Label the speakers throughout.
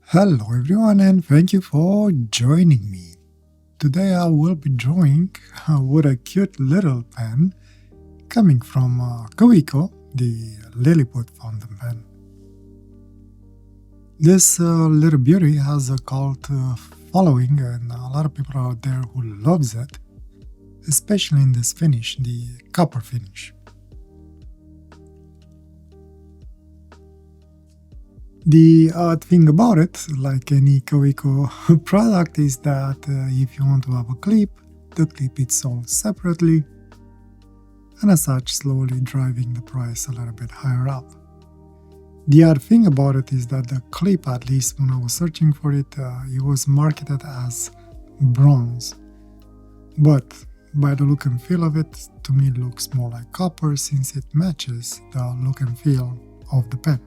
Speaker 1: Hello everyone and thank you for joining me. Today I will be drawing with a cute little pen coming from Kaweco, the Lilliput fountain pen. This little beauty has a cult following and a lot of people out there who loves it, especially in this finish, the copper finish. The odd thing about it, like any Kaweco product, is that if you want to have a clip, the clip is sold separately, and as such slowly driving the price a little bit higher up. The odd thing about it is that the clip, at least when I was searching for it, it was marketed as bronze. But by the look and feel of it, to me it looks more like copper since it matches the look and feel of the pen.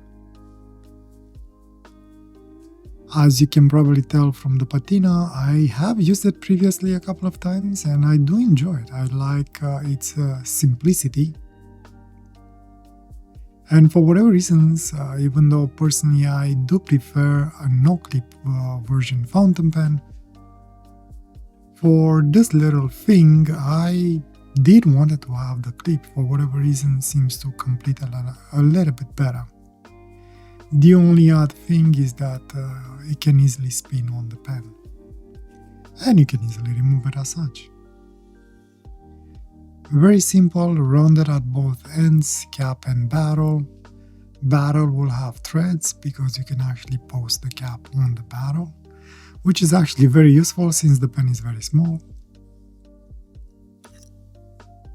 Speaker 1: As you can probably tell from the patina, I have used it previously a couple of times and I do enjoy it. I like its simplicity. And for whatever reasons, even though personally I do prefer a no-clip version fountain pen, for this little thing I did want it to have the clip. For whatever reason, seems to complete a little bit better. The only odd thing is that it can easily spin on the pen, and you can easily remove it as such. Very simple, rounded at both ends, cap and barrel. Barrel will have threads because you can actually post the cap on the barrel, which is actually very useful since the pen is very small.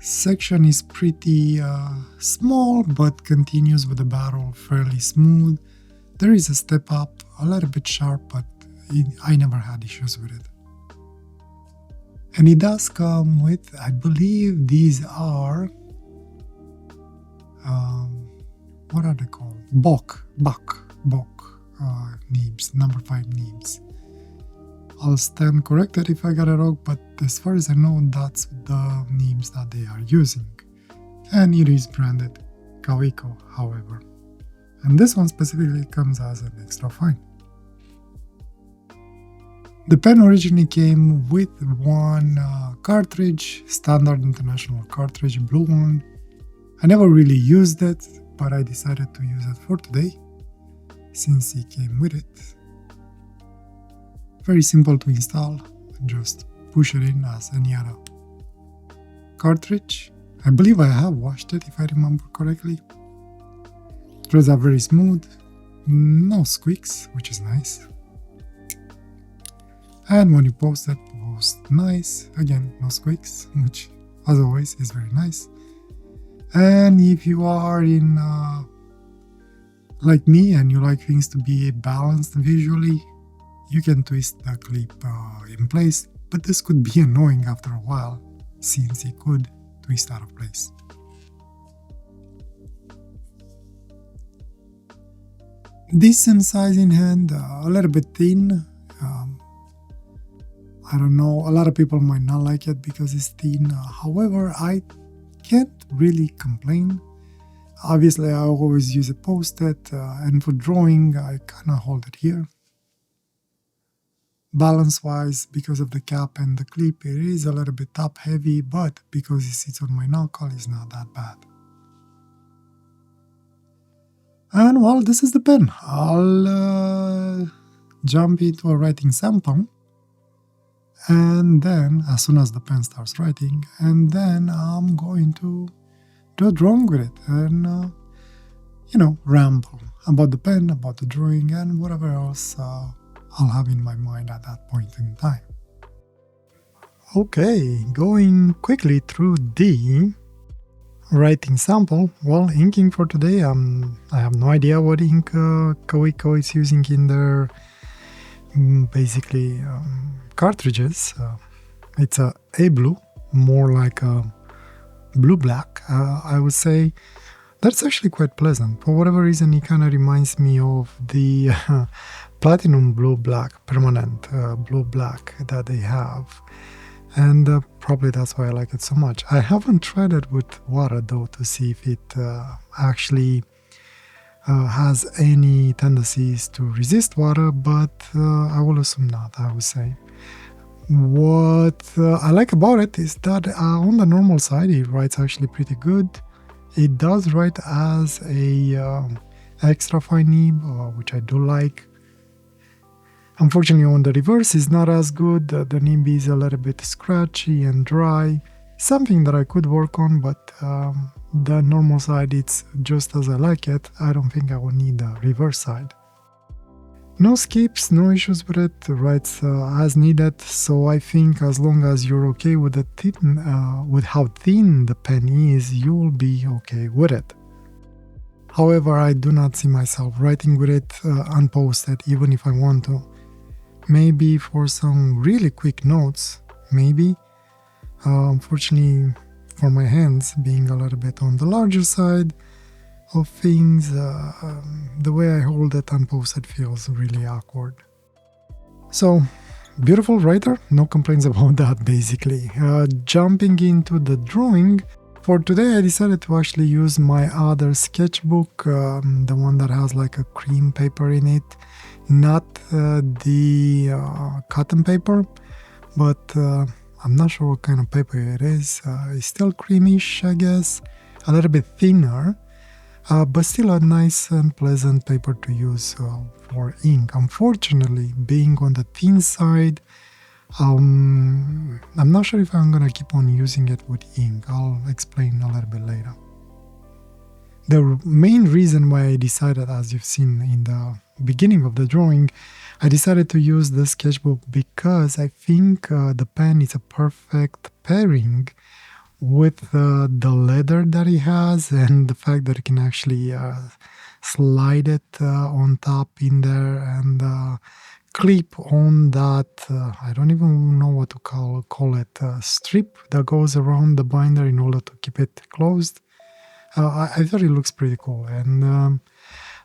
Speaker 1: Section is pretty small but continues with the barrel fairly smooth. There is a step up, a little bit sharp, but I never had issues with it. And it does come with, I believe these are, what are they called? Bok nibs, number 5 nibs. I'll stand corrected if I got it wrong, but as far as I know, that's the nibs that they are using. And it is branded Kaweco, however. And this one specifically comes as an extra fine. The pen originally came with one cartridge, standard international cartridge, blue one. I never really used it, but I decided to use it for today, since it came with it. Very simple to install, just push it in as any other cartridge. I believe I have washed it if I remember correctly. Threads are very smooth, no squeaks, which is nice. And when you post it, post nice, again no squeaks, which as always is very nice. And if you are in like me and you like things to be balanced visually, you can twist the clip in place, but this could be annoying after a while, since it could twist out of place. Decent size in hand, a little bit thin. I don't know, a lot of people might not like it because it's thin. However, I can't really complain. Obviously, I always use a post-it, and for drawing, I kind of hold it here. Balance-wise, because of the cap and the clip, it is a little bit top-heavy, but because it sits on my knuckle, it's not that bad. And well, this is the pen. I'll jump into a writing sample, and then, as soon as the pen starts writing, and then I'm going to do a drawing with it, and, ramble about the pen, about the drawing, and whatever else I'll have in my mind at that point in time. Okay, going quickly through the writing sample. Well, inking for today, I have no idea what ink Kaweco is using in their basically cartridges. It's a blue, more like a blue-black, I would say. That's actually quite pleasant. For whatever reason, it kind of reminds me of the platinum blue-black, permanent blue-black that they have. And probably that's why I like it so much. I haven't tried it with water though to see if it actually has any tendencies to resist water, but I will assume not, I would say. What I like about it is that on the normal side, it writes actually pretty good. It does write as a extra fine nib, which I do like. Unfortunately, on the reverse is not as good. The nib is a little bit scratchy and dry. Something that I could work on, but the normal side, it's just as I like it. I don't think I will need the reverse side. No skips, no issues with it, writes as needed, so I think as long as you're okay with with how thin the pen is, you will be okay with it. However, I do not see myself writing with it unposted, even if I want to. Maybe for some really quick notes, maybe. Unfortunately, for my hands being a little bit on the larger side of things, the way I hold it unposted feels really awkward. So, beautiful writer, no complaints about that basically. Jumping into the drawing, for today I decided to actually use my other sketchbook, the one that has like a cream paper in it, not the cotton paper, but I'm not sure what kind of paper it is. It's still creamish, I guess, a little bit thinner. But still a nice and pleasant paper to use for ink. Unfortunately, being on the thin side, I'm not sure if I'm gonna keep on using it with ink. I'll explain a little bit later. The main reason why I decided, as you've seen in the beginning of the drawing, I decided to use the sketchbook because I think the pen is a perfect pairing with the leather that it has and the fact that it can actually slide it on top in there and clip on that, I don't even know what to call it, strip that goes around the binder in order to keep it closed. I thought it looks pretty cool, and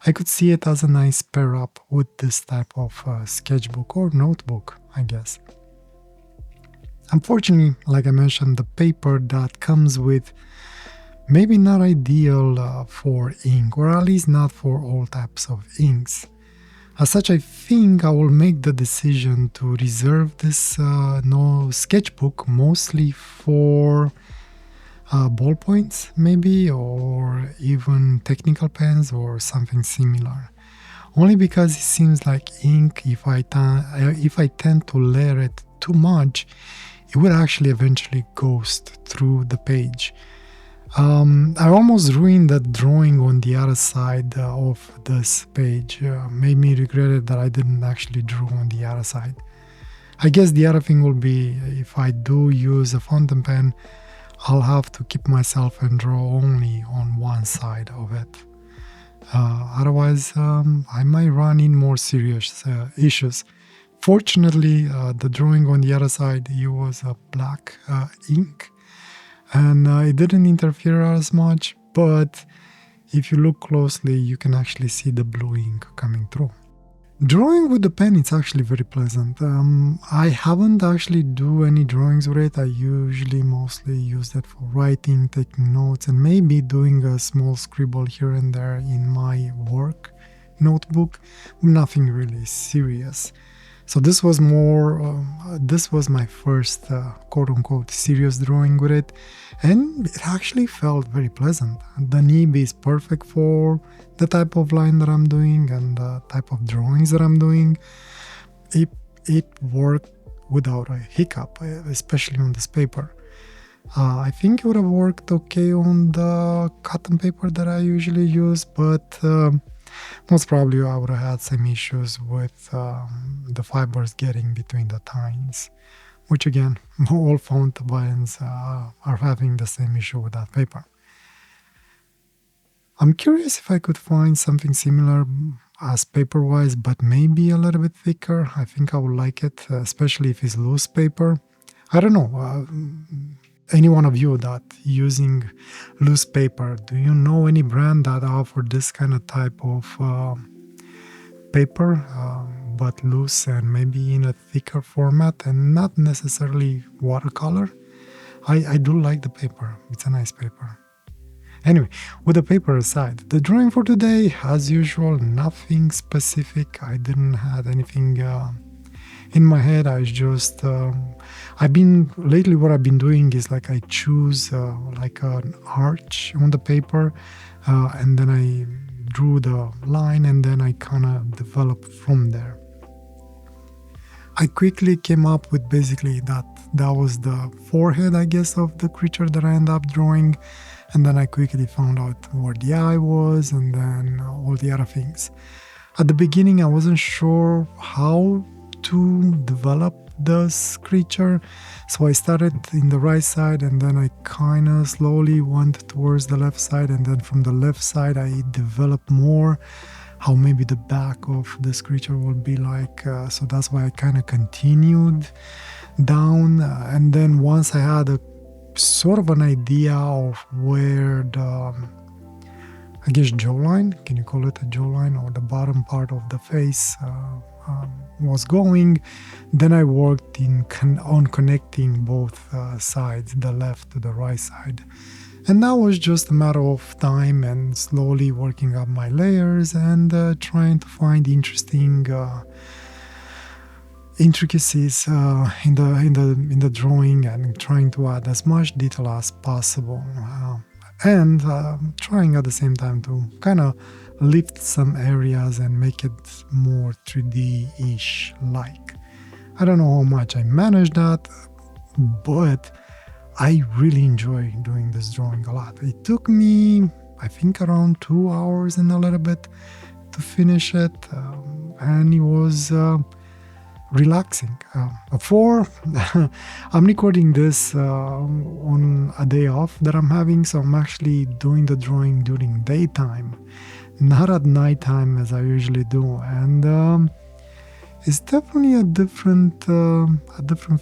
Speaker 1: I could see it as a nice pair up with this type of sketchbook or notebook, I guess. Unfortunately, like I mentioned, the paper that comes with maybe not ideal for ink, or at least not for all types of inks. As such, I think I will make the decision to reserve this sketchbook mostly for ballpoints, maybe, or even technical pens or something similar. Only because it seems like ink, if I tend to layer it too much, it will actually eventually ghost through the page. I almost ruined the drawing on the other side of this page. Made me regret it that I didn't actually draw on the other side. I guess the other thing will be, if I do use a fountain pen, I'll have to keep myself and draw only on one side of it. Otherwise, I might run in more serious issues. Fortunately, the drawing on the other side, it was a black ink, and it didn't interfere as much, but if you look closely, you can actually see the blue ink coming through. Drawing with the pen, it's actually very pleasant. I haven't actually do any drawings with it. I usually mostly use that for writing, taking notes, and maybe doing a small scribble here and there in my work notebook. Nothing really serious. So this was my first quote-unquote serious drawing with it, and it actually felt very pleasant. The nib is perfect for the type of line that I'm doing and the type of drawings that I'm doing. It worked without a hiccup, especially on this paper. I think it would have worked okay on the cotton paper that I usually use, but most probably I would have had some issues with the fibers getting between the tines, which again, all fountain pens are having the same issue with that paper. I'm curious if I could find something similar as paper-wise, but maybe a little bit thicker. I think I would like it, especially if it's loose paper. I don't know. Any one of you that using loose paper, do you know any brand that offer this kind of type of paper, but loose and maybe in a thicker format and not necessarily watercolor? I do like the paper. It's a nice paper. Anyway, with the paper aside, the drawing for today, as usual, nothing specific. I didn't have anything in my head. I just lately what I've been doing is like I choose like an arch on the paper, and then I drew the line, and then I kind of developed from there. I quickly came up with basically that was the forehead, I guess, of the creature that I ended up drawing. And then I quickly found out where the eye was, and then all the other things. At the beginning, I wasn't sure how to develop this creature. So I started in the right side, and then I kind of slowly went towards the left side. And then from the left side, I developed more how maybe the back of this creature will be like. So that's why I kind of continued down. And then once I had a sort of an idea of where the, I guess, jawline, can you call it a jawline, or the bottom part of the face was going, then I worked on connecting both sides, the left to the right side. And that was just a matter of time and slowly working up my layers and trying to find interesting intricacies in the drawing, and trying to add as much detail as possible, and trying at the same time to kind of lift some areas and make it more 3D-ish like. I don't know how much I managed that, but I really enjoy doing this drawing a lot. It took me, I think, around 2 hours and a little bit to finish it, and it was relaxing. Before I'm recording this on a day off that I'm having, so I'm actually doing the drawing during daytime, not at nighttime as I usually do, and it's definitely a different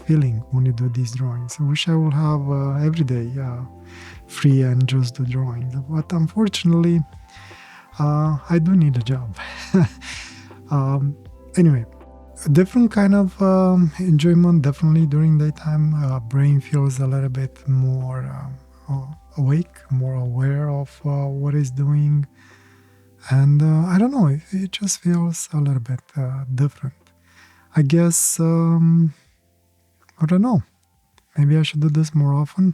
Speaker 1: feeling when you do these drawings. I wish I would have every day free and just do drawings, but unfortunately I do need a job. Anyway, a different kind of enjoyment definitely during daytime. Brain feels a little bit more awake, more aware of what it's doing, and I don't know, it just feels a little bit different. I guess, I don't know, maybe I should do this more often.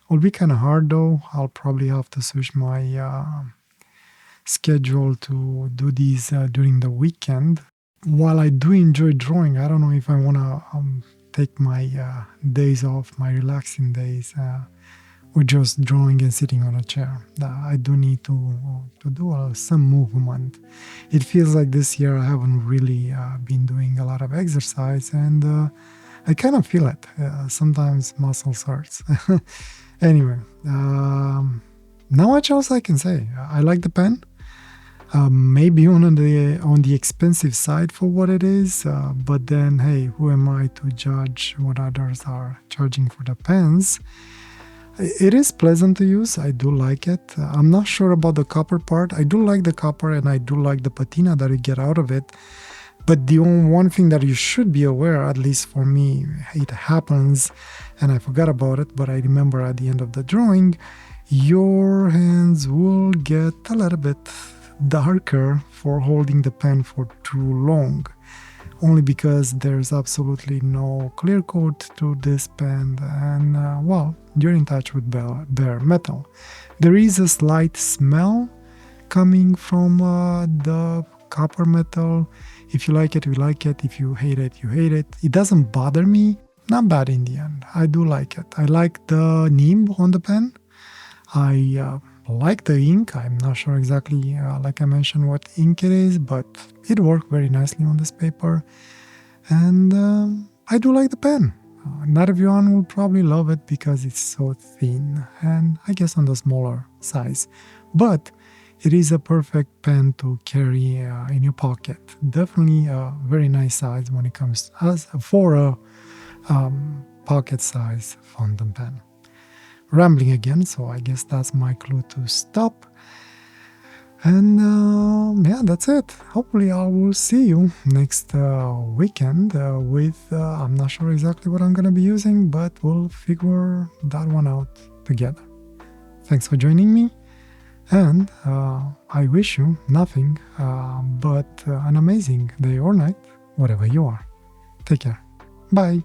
Speaker 1: It'll be kind of hard though. I'll probably have to switch my schedule to do these during the weekend. While I do enjoy drawing, I don't know if I want to take my days off, my relaxing days, with just drawing and sitting on a chair. I do need to do some movement. It feels like this year I haven't really been doing a lot of exercise, and I kind of feel it. Sometimes muscles hurts. Anyway, not much else I can say. I like the pen. Maybe on the expensive side for what it is, but then hey, who am I to judge what others are charging for the pens? It is pleasant to use. I do like it. I'm not sure about the copper part. I do like the copper, and I do like the patina that you get out of it. But the one thing that you should be aware, at least for me, it happens, and I forgot about it, but I remember at the end of the drawing, your hands will get a little bit darker for holding the pen for too long, only because there's absolutely no clear coat to this pen, and well, you're in touch with bare metal. There is a slight smell coming from the copper metal. If you like it, you like it. If you hate it, you hate it. It doesn't bother me. Not bad in the end. I do like it. I like the nib on the pen. I like the ink. I'm not sure exactly, like I mentioned, what ink it is, but it worked very nicely on this paper. And I do like the pen. Not everyone will probably love it because it's so thin, and I guess on the smaller size. But it is a perfect pen to carry in your pocket. Definitely a very nice size when it comes for a pocket size fountain pen. Rambling again, so I guess that's my clue to stop. And yeah, that's it. Hopefully I will see you next weekend with, I'm not sure exactly what I'm going to be using, but we'll figure that one out together. Thanks for joining me. And I wish you nothing but an amazing day or night, wherever you are. Take care. Bye.